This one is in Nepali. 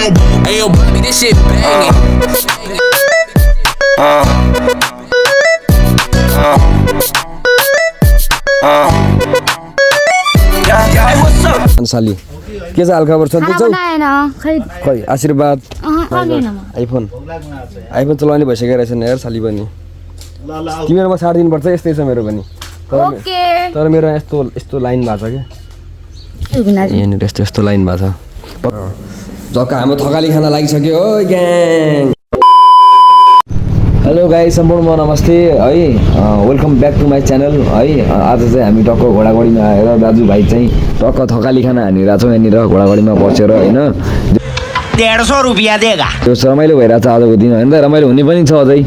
Hey yo, Bobby, this shit banging. Hey, what's up? साली के छ हालखबर सन्चै छौ बनाएन खै खै आशीर्वाद आउँदैन म आइफोन चलाउने भइसकेको रहेछ नि यार साली पनि तिमीहरूमा साथ दिनुपर्छ यस्तै छ मेरो पनि ओके तर मेरो यस्तो लाइन भएको छ क्या यहाँनिर यस्तो लाइन भएको छ जग्गा हाम्रो थकाली खाना लागिसक्यो हो ग्याङ हेलो गाइस सम्पूर्ण नमस्ते है welcome back to my channel है आज चाहिँ हामी टक्क घोडागडीमा आएर दाजुभाइ चाहिँ टक्क थकाली खाना हानिरहेको छौँ यहाँनिर घोडागडीमा बसेर होइन 150 रुपियाँ देगा त्यो रमाइलो भइरहेको छ आजको दिन होइन त रमाइलो हुने पनि छ अझै